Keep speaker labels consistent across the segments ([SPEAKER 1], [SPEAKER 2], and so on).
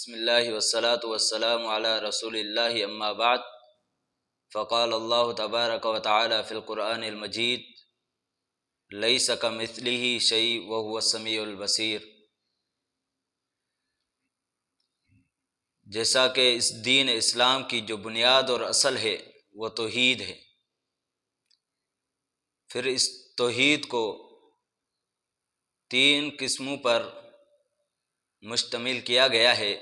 [SPEAKER 1] بسم اللہ والصلاة والسلام علی رسول اللہ اما بعد فقال اللہ تبارک و تعالی فی القرآن المجید لیس کمثلہ شیء وہو السمیع البصیر۔ جیسا کہ اس دین اسلام کی جو بنیاد اور اصل ہے وہ توحید ہے، پھر اس توحید کو تین قسموں پر مشتمل کیا گیا ہے۔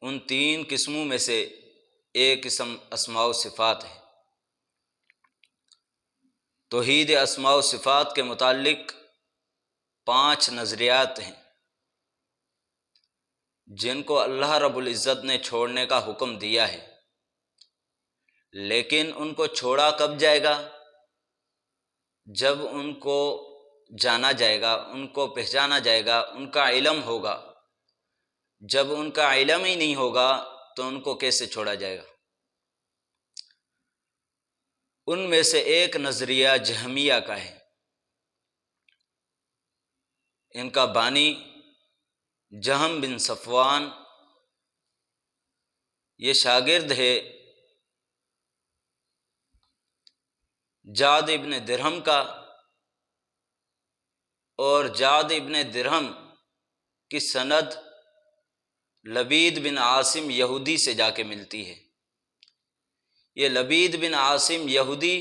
[SPEAKER 1] ان تین قسموں میں سے ایک قسم اسماء و صفات ہے۔ توحید اسماء و صفات کے متعلق 5 نظریات ہیں جن کو اللہ رب العزت نے چھوڑنے کا حکم دیا ہے، لیکن ان کو چھوڑا کب جائے گا؟ جب ان کو جانا جائے گا، ان کو پہچانا جائے گا، ان کا علم ہوگا۔ جب ان کا علم ہی نہیں ہوگا تو ان کو کیسے چھوڑا جائے گا؟ ان میں سے ایک نظریہ جہمیہ کا ہے۔ ان کا بانی جہم بن صفوان، یہ شاگرد ہے جعد ابن درہم کا، اور جعد ابن درہم کی سند لبید بن عاصم یہودی سے جا کے ملتی ہے۔ یہ لبید بن عاصم یہودی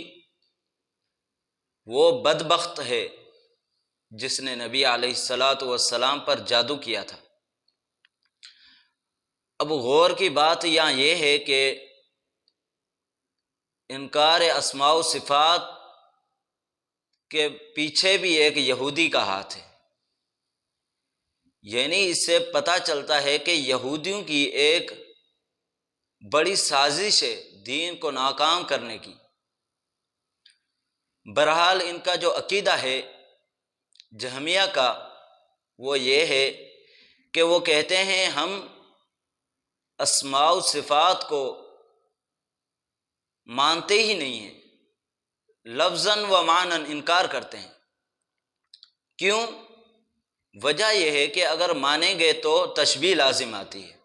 [SPEAKER 1] وہ بدبخت ہے جس نے نبی علیہ السلام پر جادو کیا تھا۔ اب غور کی بات یہاں یہ ہے کہ انکار اسماء و صفات کے پیچھے بھی ایک یہودی کا ہاتھ ہے۔ یعنی اس سے پتہ چلتا ہے کہ یہودیوں کی ایک بڑی سازش ہے دین کو ناکام کرنے کی۔ بہرحال ان کا جو عقیدہ ہے جہمیہ کا وہ یہ ہے کہ وہ کہتے ہیں ہم اسماء و صفات کو مانتے ہی نہیں ہیں، لفظاً و معناً انکار کرتے ہیں۔ کیوں؟ وجہ یہ ہے کہ اگر مانیں گے تو تشبیہ لازم آتی ہے۔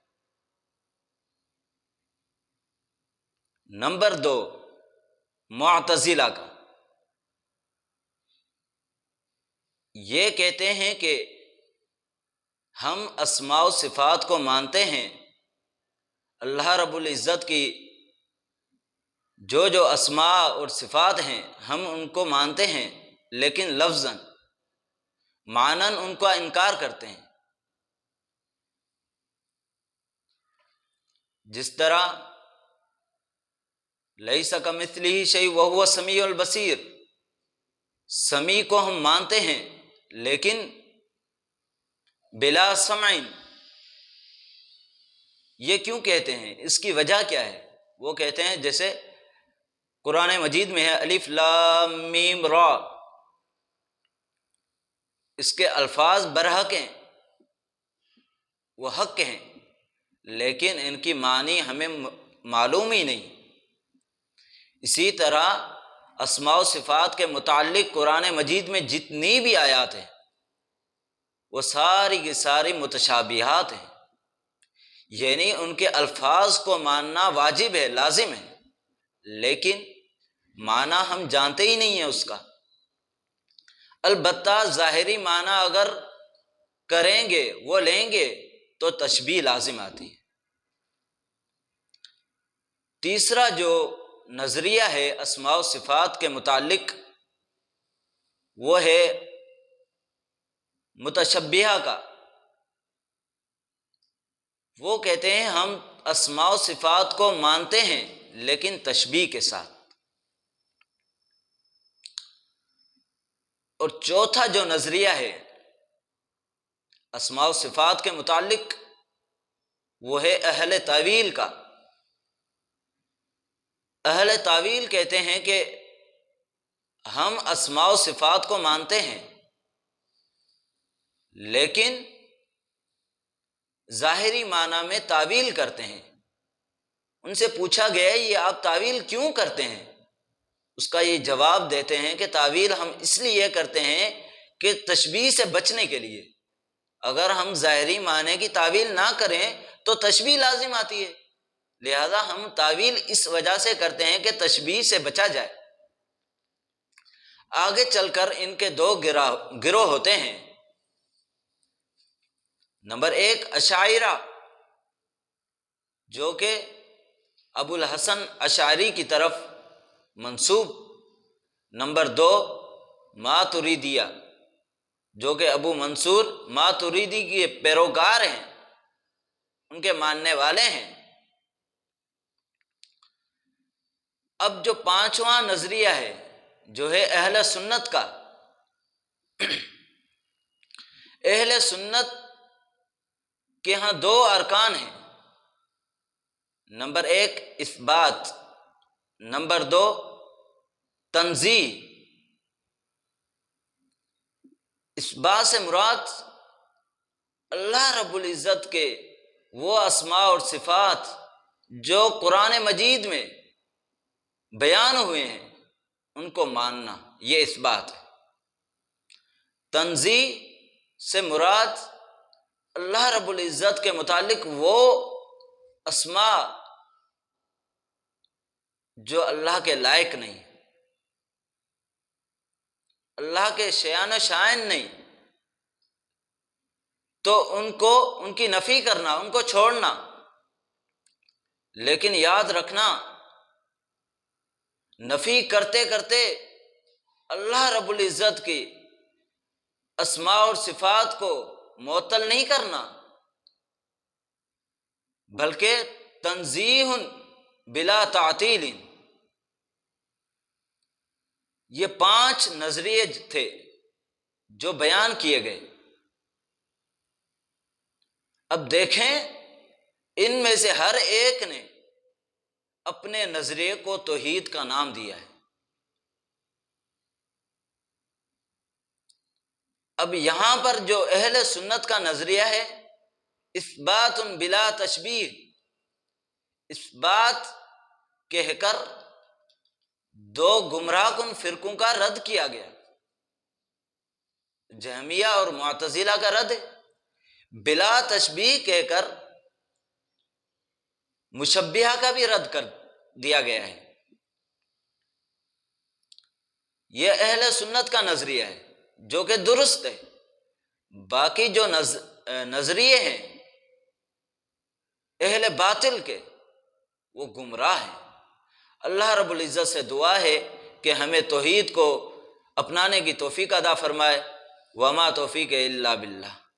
[SPEAKER 1] نمبر 2 معتزلہ کا، یہ کہتے ہیں کہ ہم اسماء و صفات کو مانتے ہیں، اللہ رب العزت کی جو اسماء اور صفات ہیں ہم ان کو مانتے ہیں، لیکن لفظاً معناً ان کا انکار کرتے ہیں۔ جس طرح لیس کمثلہ شیء وہو السمیع البصیر، سمیع کو ہم مانتے ہیں لیکن بلا سمع۔ یہ کیوں کہتے ہیں؟ اس کی وجہ کیا ہے؟ وہ کہتے ہیں جیسے قرآن مجید میں ہے الف لام میم را، اس کے الفاظ برحق ہیں، وہ حق ہیں، لیکن ان کی معنی ہمیں معلوم ہی نہیں۔ اسی طرح اسماء و صفات کے متعلق قرآن مجید میں جتنی بھی آیات ہیں وہ ساری کی ساری متشابہات ہیں، یعنی ان کے الفاظ کو ماننا واجب ہے، لازم ہے، لیکن معنی ہم جانتے ہی نہیں ہیں اس کا۔ البتہ ظاہری معنی اگر کریں گے وہ لیں گے تو تشبیہ لازم آتی ہے۔ تیسرا جو نظریہ ہے اسماء و صفات کے متعلق وہ ہے متشبہہ کا۔ وہ کہتے ہیں ہم اسماء و صفات کو مانتے ہیں لیکن تشبیہ کے ساتھ۔ اور چوتھا جو نظریہ ہے اسماء و صفات کے متعلق وہ ہے اہل تاویل کا۔ اہل تاویل کہتے ہیں کہ ہم اسماء و صفات کو مانتے ہیں لیکن ظاہری معنی میں تاویل کرتے ہیں۔ ان سے پوچھا گیا یہ آپ تاویل کیوں کرتے ہیں؟ اس کا یہ جواب دیتے ہیں کہ تاویل ہم اس لیے کرتے ہیں کہ تشبیہ سے بچنے کے لیے۔ اگر ہم ظاہری معنی کی تعویل نہ کریں تو تشبیہ لازم آتی ہے، لہذا ہم تعویل اس وجہ سے کرتے ہیں کہ تشبیہ سے بچا جائے۔ آگے چل کر ان کے دو گروہ ہوتے ہیں۔ نمبر ایک اشاعرہ، جو کہ ابو الحسن اشعری کی طرف منسوب۔ نمبر دو ماتریدیہ، جو کہ ابو منصور ماتریدی کے پیروکار ہیں، ان کے ماننے والے ہیں۔ اب جو پانچواں نظریہ ہے جو ہے اہل سنت کا، اہل سنت کے ہاں دو ارکان ہیں۔ نمبر ایک اثبات، نمبر دو تنزیہ۔ اثبات سے مراد اللہ رب العزت کے وہ اسماء اور صفات جو قرآن مجید میں بیان ہوئے ہیں ان کو ماننا، یہ اثبات ہے۔ تنزیہ سے مراد اللہ رب العزت کے متعلق وہ اسماء جو اللہ کے لائق نہیں، اللہ کے شیان و شائن نہیں، تو ان کی نفی کرنا، ان کو چھوڑنا۔ لیکن یاد رکھنا، نفی کرتے کرتے اللہ رب العزت کی اسماء اور صفات کو معطل نہیں کرنا، بلکہ تنزیہ بلا تعطیل۔ یہ پانچ نظریے تھے جو بیان کیے گئے۔ اب دیکھیں ان میں سے ہر ایک نے اپنے نظریے کو توحید کا نام دیا ہے۔ اب یہاں پر جو اہل سنت کا نظریہ ہے اثبات بلا تشبیہ، اثبات کہہ کر دو گمراہ کن فرقوں کا رد کیا گیا، جہمیہ اور معتزلہ کا رد ہے۔ بلا تشبیہ کہہ کر مشبہہ کا بھی رد کر دیا گیا ہے۔ یہ اہل سنت کا نظریہ ہے جو کہ درست ہے۔ باقی جو نظریے ہیں اہل باطل کے، وہ گمراہ ہیں۔ اللہ رب العزت سے دعا ہے کہ ہمیں توحید کو اپنانے کی توفیق عطا فرمائے۔ وما توفیق الا باللہ۔